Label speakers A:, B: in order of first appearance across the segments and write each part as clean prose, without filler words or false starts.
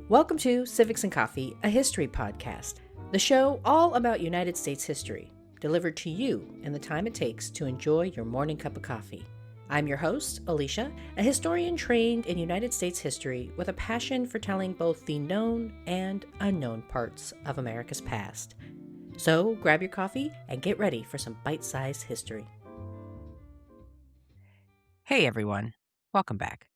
A: Welcome to Civics and Coffee, a history podcast, the show all about United States history, delivered to you in the time it takes to enjoy your morning cup of coffee. I'm your host, Alicia, a historian trained in United States history with a passion for telling both the known and unknown parts of America's past. So grab your coffee and get ready for some bite-sized history.
B: Hey everyone, welcome back.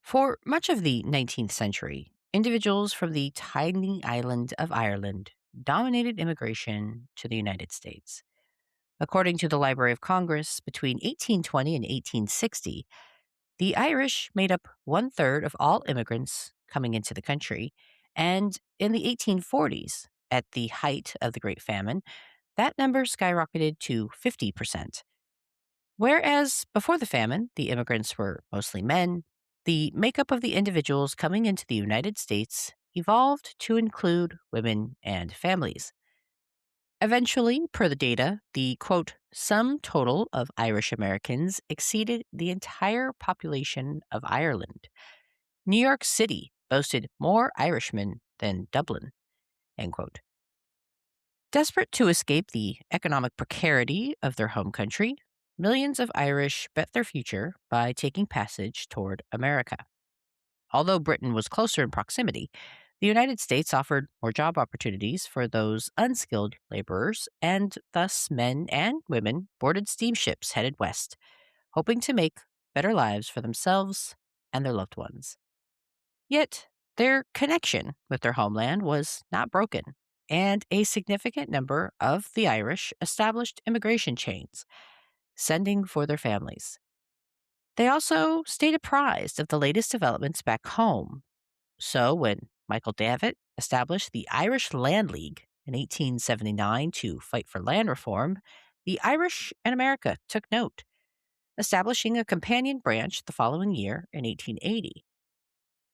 B: For much of the 19th century, individuals from the tiny island of Ireland dominated immigration to the United States. According to the Library of Congress, between 1820 and 1860, the Irish made up 1/3 of all immigrants coming into the country, and in the 1840s, at the height of the Great Famine, that number skyrocketed to 50%. Whereas before the famine, the immigrants were mostly men, the makeup of the individuals coming into the United States evolved to include women and families. Eventually, per the data, the quote, sum total of Irish Americans exceeded the entire population of Ireland. New York City boasted more Irishmen than Dublin, end quote. Desperate to escape the economic precarity of their home country, millions of Irish bet their future by taking passage toward America. Although Britain was closer in proximity, the United States offered more job opportunities for those unskilled laborers, and thus men and women boarded steamships headed west, hoping to make better lives for themselves and their loved ones. Yet, their connection with their homeland was not broken, and a significant number of the Irish established immigration chains, sending for their families. They also stayed apprised of the latest developments back home. So when Michael Davitt established the Irish Land League in 1879 to fight for land reform, the Irish in America took note, establishing a companion branch the following year in 1880.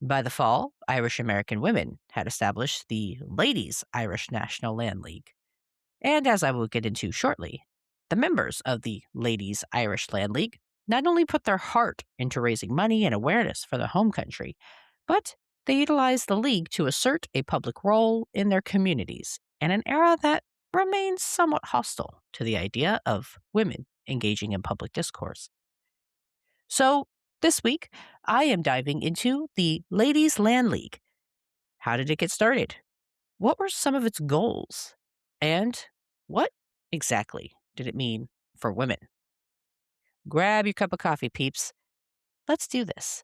B: By the fall, Irish American women had established the Ladies' Irish National Land League. And as I will get into shortly, the members of the Ladies' Irish Land League not only put their heart into raising money and awareness for their home country, but they utilized the league to assert a public role in their communities in an era that remains somewhat hostile to the idea of women engaging in public discourse. So, this week, I am diving into the Ladies' Land League. How did it get started? What were some of its goals? And what exactly did it mean for women? Grab your cup of coffee, peeps. Let's do this.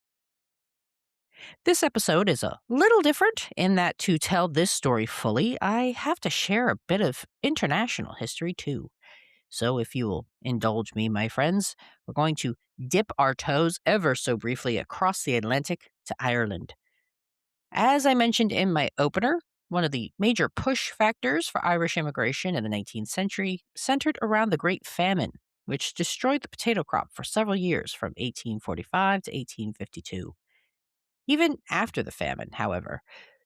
B: This episode is a little different in that to tell this story fully, I have to share a bit of international history too. So if you will indulge me, my friends, we're going to dip our toes ever so briefly across the Atlantic to Ireland. As I mentioned in my opener, one of the major push factors for Irish immigration in the 19th century centered around the Great Famine, which destroyed the potato crop for several years from 1845 to 1852. Even after the famine, however,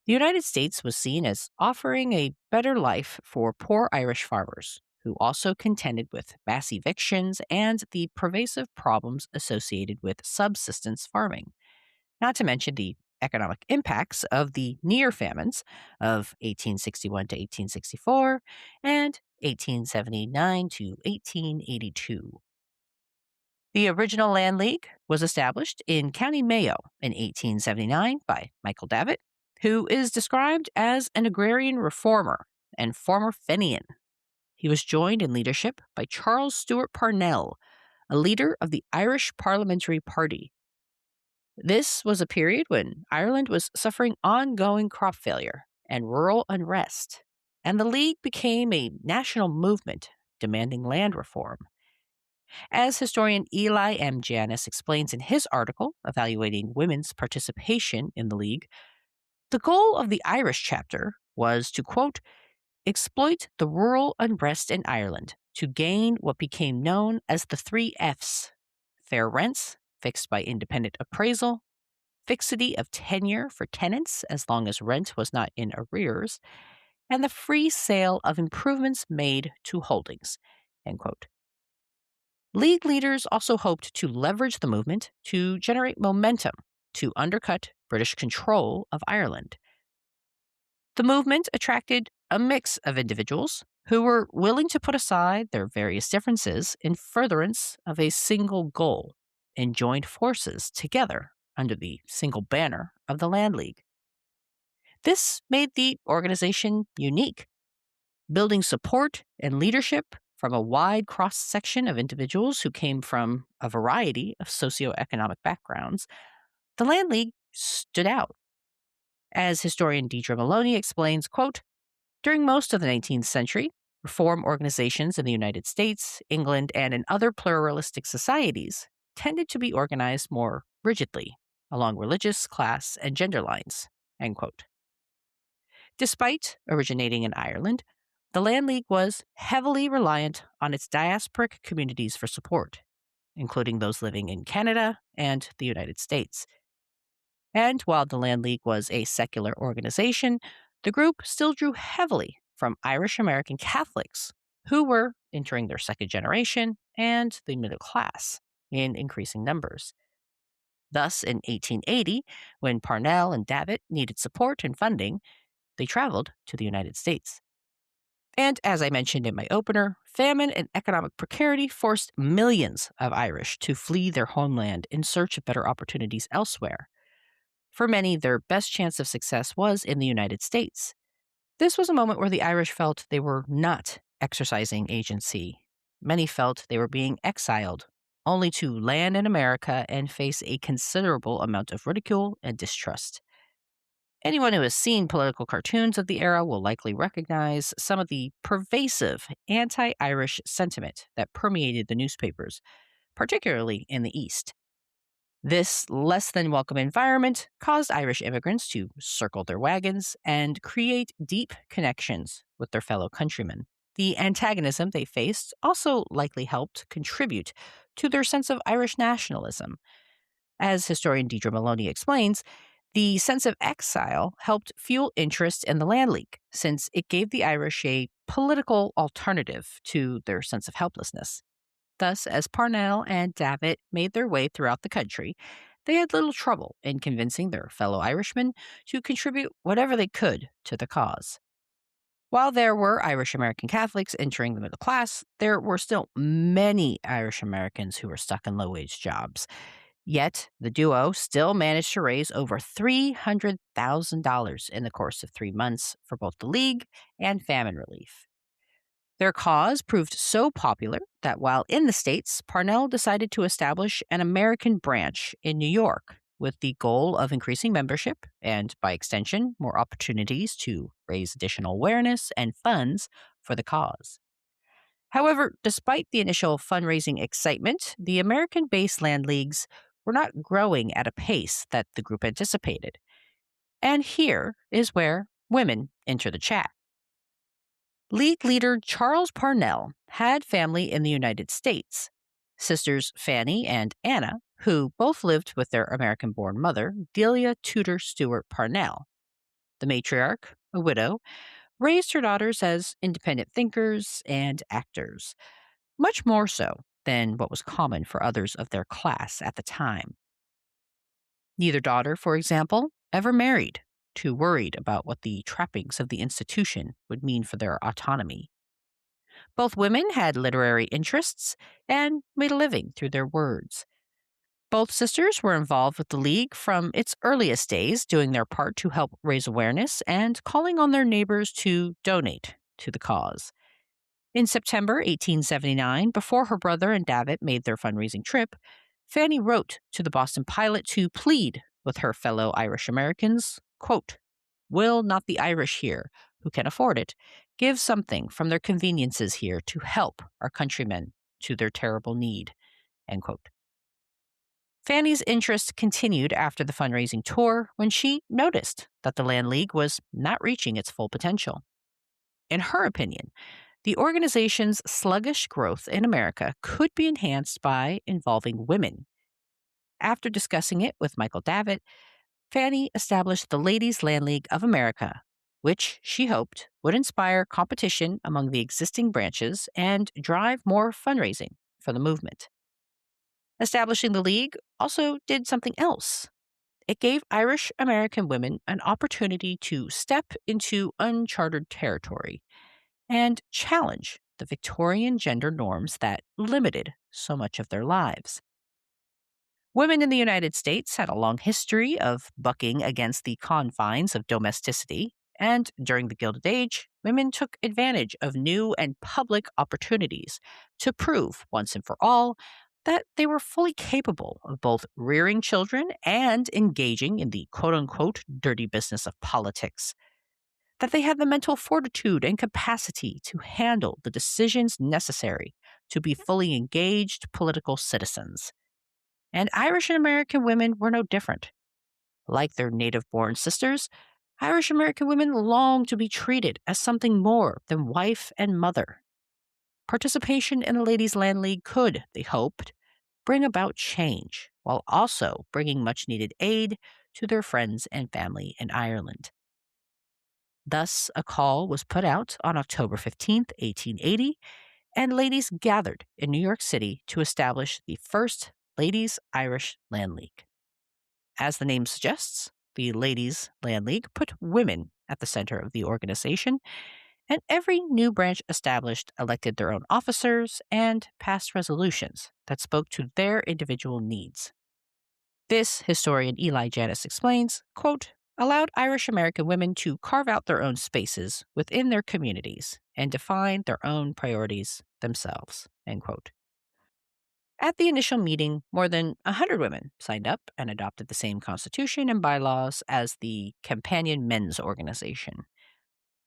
B: the United States was seen as offering a better life for poor Irish farmers, who also contended with mass evictions and the pervasive problems associated with subsistence farming, not to mention the economic impacts of the near famines of 1861 to 1864 and 1879 to 1882. The original Land League was established in County Mayo in 1879 by Michael Davitt, who is described as an agrarian reformer and former Fenian. He was joined in leadership by Charles Stewart Parnell, a leader of the Irish Parliamentary Party. This was a period when Ireland was suffering ongoing crop failure and rural unrest, and the League became a national movement demanding land reform. As historian Eli M. Janis explains in his article evaluating women's participation in the League, the goal of the Irish chapter was to, quote, exploit the rural unrest in Ireland to gain what became known as the 3 Fs: fair rents, fixed by independent appraisal, fixity of tenure for tenants as long as rent was not in arrears, and the free sale of improvements made to holdings, end quote. League leaders also hoped to leverage the movement to generate momentum to undercut British control of Ireland. The movement attracted a mix of individuals who were willing to put aside their various differences in furtherance of a single goal and joined forces together under the single banner of the Land League. This made the organization unique, building support and leadership from a wide cross section of individuals who came from a variety of socioeconomic backgrounds. The Land League stood out. As historian Deidre Maloney explains, quote, during most of the 19th century, reform organizations in the United States, England, and in other pluralistic societies tended to be organized more rigidly along religious, class, and gender lines, end quote. Despite originating in Ireland, the Land League was heavily reliant on its diasporic communities for support, including those living in Canada and the United States. And while the Land League was a secular organization, the group still drew heavily from Irish American Catholics who were entering their second generation and the middle class in increasing numbers. Thus, in 1880, when Parnell and Davitt needed support and funding, they traveled to the United States. And as I mentioned in my opener, famine and economic precarity forced millions of Irish to flee their homeland in search of better opportunities elsewhere. For many, their best chance of success was in the United States. This was a moment where the Irish felt they were not exercising agency. Many felt they were being exiled, only to land in America and face a considerable amount of ridicule and distrust. Anyone who has seen political cartoons of the era will likely recognize some of the pervasive anti-Irish sentiment that permeated the newspapers, particularly in the East. This less than welcome environment caused Irish immigrants to circle their wagons and create deep connections with their fellow countrymen. The antagonism they faced also likely helped contribute to their sense of Irish nationalism. As historian Deidre Maloney explains, the sense of exile helped fuel interest in the Land League, since it gave the Irish a political alternative to their sense of helplessness. Thus, as Parnell and Davitt made their way throughout the country, they had little trouble in convincing their fellow Irishmen to contribute whatever they could to the cause. While there were Irish American Catholics entering the middle class, there were still many Irish Americans who were stuck in low-wage jobs. Yet, the duo still managed to raise over $300,000 in the course of 3 months for both the League and famine relief. Their cause proved so popular that while in the States, Parnell decided to establish an American branch in New York with the goal of increasing membership and, by extension, more opportunities to raise additional awareness and funds for the cause. However, despite the initial fundraising excitement, the American-based land leagues were not growing at a pace that the group anticipated. And here is where women enter the chat. League leader Charles Parnell had family in the United States. Sisters Fanny and Anna, who both lived with their American-born mother, Delia Tudor Stewart Parnell. The matriarch, a widow, raised her daughters as independent thinkers and actors, much more so than what was common for others of their class at the time. Neither daughter, for example, ever married, too worried about what the trappings of the institution would mean for their autonomy. Both women had literary interests and made a living through their words. Both sisters were involved with the League from its earliest days, doing their part to help raise awareness and calling on their neighbors to donate to the cause. In September 1879, before her brother and Davitt made their fundraising trip, Fanny wrote to the Boston Pilot to plead with her fellow Irish Americans, quote, "Will not the Irish here, who can afford it, give something from their conveniences here to help our countrymen to their terrible need?" End quote. Fanny's interest continued after the fundraising tour when she noticed that the Land League was not reaching its full potential. In her opinion, the organization's sluggish growth in America could be enhanced by involving women. After discussing it with Michael Davitt, Fanny established the Ladies' Land League of America, which she hoped would inspire competition among the existing branches and drive more fundraising for the movement. Establishing the League also did something else. It gave Irish American women an opportunity to step into uncharted territory and challenge the Victorian gender norms that limited so much of their lives. Women in the United States had a long history of bucking against the confines of domesticity, and during the Gilded Age, women took advantage of new and public opportunities to prove once and for all that they were fully capable of both rearing children and engaging in the quote unquote dirty business of politics, that they had the mental fortitude and capacity to handle the decisions necessary to be fully engaged political citizens. And Irish American women were no different. Like their native born sisters, Irish American women longed to be treated as something more than wife and mother. Participation in the Ladies' Land League could, they hoped, bring about change, while also bringing much needed aid to their friends and family in Ireland. Thus, a call was put out on October 15th, 1880, and ladies gathered in New York City to establish the first Ladies' Irish Land League. As the name suggests, the Ladies' Land League put women at the center of the organization, and every new branch established elected their own officers and passed resolutions that spoke to their individual needs. This, historian Eli Janis explains, quote, allowed Irish American women to carve out their own spaces within their communities and define their own priorities themselves, end quote. At the initial meeting, more than 100 women signed up and adopted the same constitution and bylaws as the Companion Men's Organization.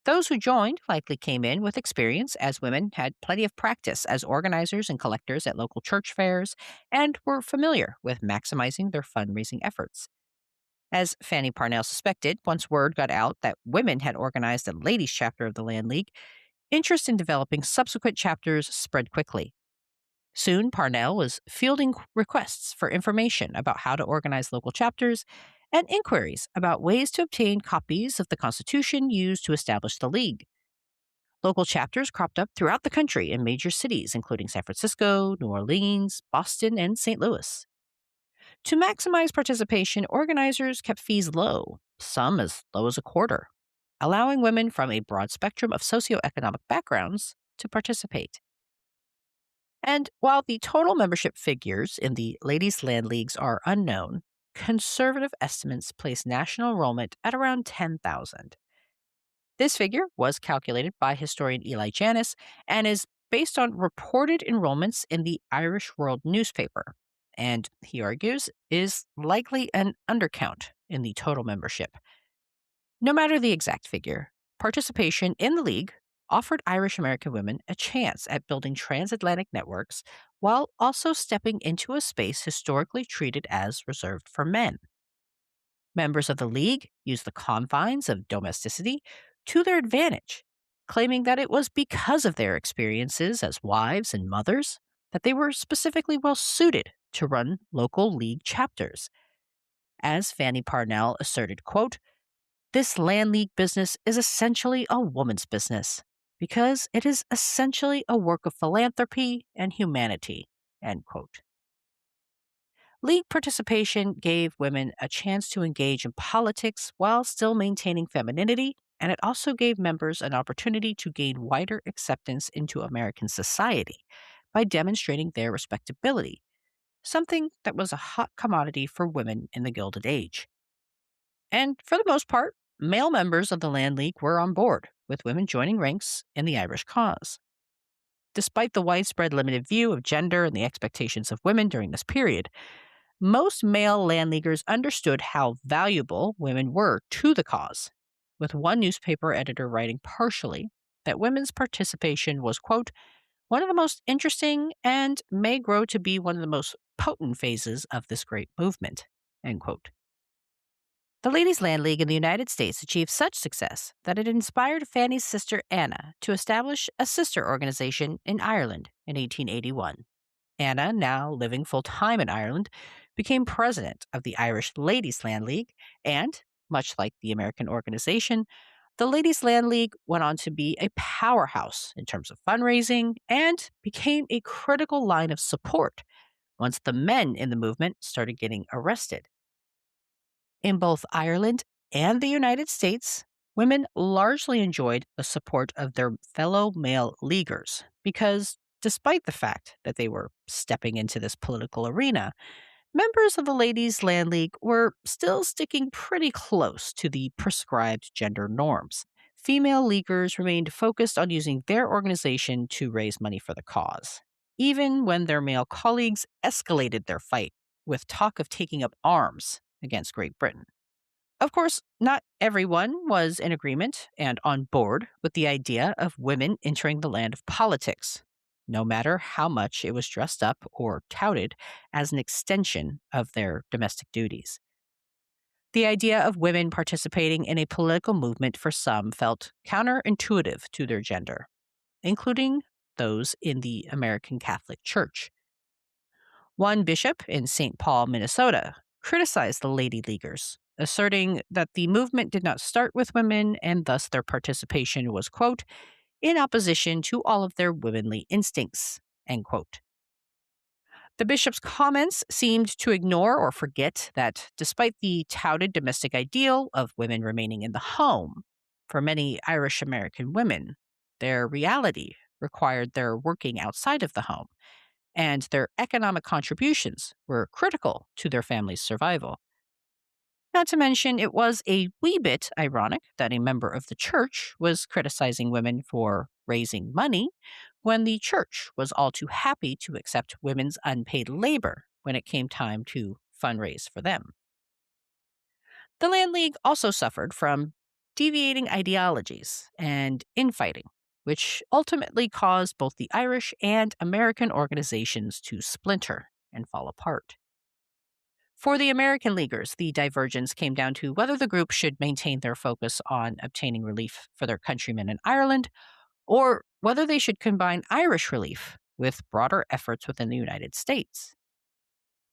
B: Those who joined likely came in with experience, as women had plenty of practice as organizers and collectors at local church fairs and were familiar with maximizing their fundraising efforts. As Fanny Parnell suspected, once word got out that women had organized a ladies' chapter of the Land League, interest in developing subsequent chapters spread quickly. Soon, Parnell was fielding requests for information about how to organize local chapters and inquiries about ways to obtain copies of the Constitution used to establish the League. Local chapters cropped up throughout the country in major cities, including San Francisco, New Orleans, Boston, and St. Louis. To maximize participation, organizers kept fees low, some as low as a quarter, allowing women from a broad spectrum of socioeconomic backgrounds to participate. And while the total membership figures in the Ladies' Land Leagues are unknown, conservative estimates place national enrollment at around 10,000. This figure was calculated by historian Eli Janis and is based on reported enrollments in the Irish World newspaper, and he argues is likely an undercount in the total membership. No matter the exact figure, participation in the League offered Irish American women a chance at building transatlantic networks while also stepping into a space historically treated as reserved for men. Members of the League used the confines of domesticity to their advantage, claiming that it was because of their experiences as wives and mothers that they were specifically well suited to run local League chapters. As Fanny Parnell asserted, quote, this land league business is essentially a woman's business because it is essentially a work of philanthropy and humanity, end quote. League participation gave women a chance to engage in politics while still maintaining femininity, and it also gave members an opportunity to gain wider acceptance into American society by demonstrating their respectability, something that was a hot commodity for women in the Gilded Age. And for the most part, male members of the Land League were on board, with women joining ranks in the Irish cause. Despite the widespread limited view of gender and the expectations of women during this period, most male Landleaguers understood how valuable women were to the cause, with one newspaper editor writing partially that women's participation was, quote, one of the most interesting and may grow to be one of the most potent phases of this great movement, end quote. The Ladies' Land League in the United States achieved such success that it inspired Fanny's sister Anna to establish a sister organization in Ireland in 1881. Anna, now living full-time in Ireland, became president of the Irish Ladies' Land League, and, much like the American organization, the Ladies' Land League went on to be a powerhouse in terms of fundraising and became a critical line of support once the men in the movement started getting arrested. In both Ireland and the United States, women largely enjoyed the support of their fellow male leaguers because, despite the fact that they were stepping into this political arena, members of the Ladies' Land League were still sticking pretty close to the prescribed gender norms. Female leaguers remained focused on using their organization to raise money for the cause, even when their male colleagues escalated their fight with talk of taking up arms against Great Britain. Of course, not everyone was in agreement and on board with the idea of women entering the land of politics, no matter how much it was dressed up or touted as an extension of their domestic duties. The idea of women participating in a political movement for some felt counterintuitive to their gender, including those in the American Catholic Church. One bishop in St. Paul, Minnesota, criticized the Lady Leaguers, asserting that the movement did not start with women and thus their participation was, quote, in opposition to all of their womanly instincts, end quote. The bishop's comments seemed to ignore or forget that despite the touted domestic ideal of women remaining in the home, for many Irish American women, their reality required their working outside of the home, and their economic contributions were critical to their family's survival. Not to mention, it was a wee bit ironic that a member of the church was criticizing women for raising money when the church was all too happy to accept women's unpaid labor when it came time to fundraise for them. The Land League also suffered from deviating ideologies and infighting, which ultimately caused both the Irish and American organizations to splinter and fall apart. For the American Leaguers, the divergence came down to whether the group should maintain their focus on obtaining relief for their countrymen in Ireland, or whether they should combine Irish relief with broader efforts within the United States.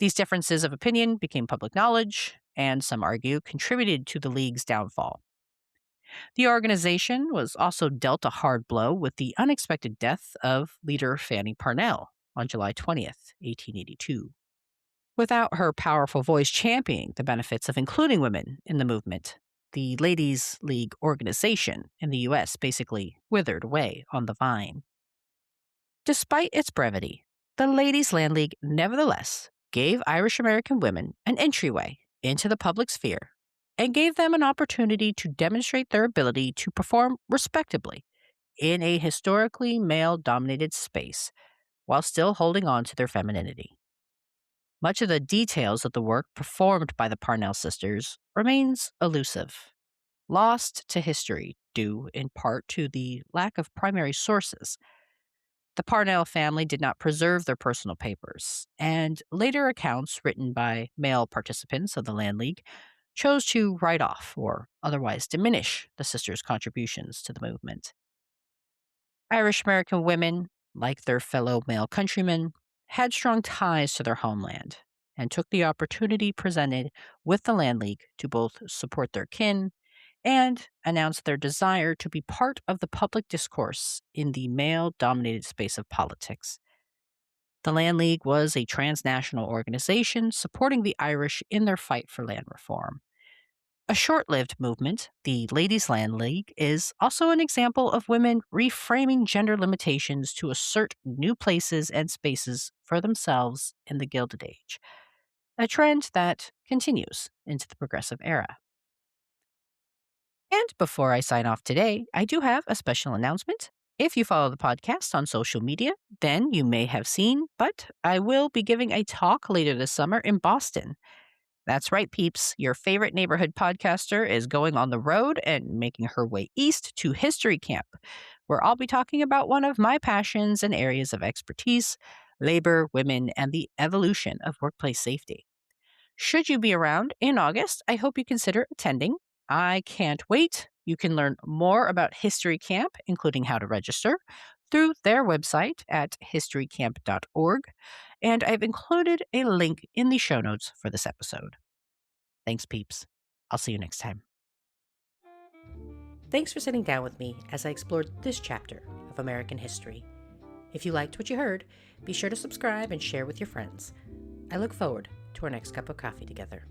B: These differences of opinion became public knowledge, and some argue contributed to the League's downfall. The organization was also dealt a hard blow with the unexpected death of leader Fanny Parnell on July 20th, 1882. Without her powerful voice championing the benefits of including women in the movement, the Ladies' League organization in the U.S. basically withered away on the vine. Despite its brevity, the Ladies' Land League nevertheless gave Irish American women an entryway into the public sphere and gave them an opportunity to demonstrate their ability to perform respectably in a historically male-dominated space while still holding on to their femininity. Much of the details of the work performed by the Parnell sisters remains elusive, lost to history due in part to the lack of primary sources. The Parnell family did not preserve their personal papers, and later accounts written by male participants of the Land League chose to write off or otherwise diminish the sisters' contributions to the movement. Irish American women, like their fellow male countrymen, had strong ties to their homeland and took the opportunity presented with the Land League to both support their kin and announce their desire to be part of the public discourse in the male-dominated space of politics. The Land League was a transnational organization supporting the Irish in their fight for land reform. A short-lived movement, the Ladies' Land League, is also an example of women reframing gender limitations to assert new places and spaces for themselves in the Gilded Age, a trend that continues into the progressive era. And before I sign off today, I do have a special announcement. If you follow the podcast on social media, then you may have seen, but I will be giving a talk later this summer in Boston. That's right, peeps. Your favorite neighborhood podcaster is going on the road and making her way east to History Camp, where I'll be talking about one of my passions and areas of expertise, labor, women, and the evolution of workplace safety. Should you be around in August, I hope you consider attending. I can't wait. You can learn more about History Camp, including how to register, through their website at historycamp.org, and I've included a link in the show notes for this episode. Thanks, peeps. I'll see you next time.
A: Thanks for sitting down with me as I explored this chapter of American history. If you liked what you heard, be sure to subscribe and share with your friends. I look forward to our next cup of coffee together.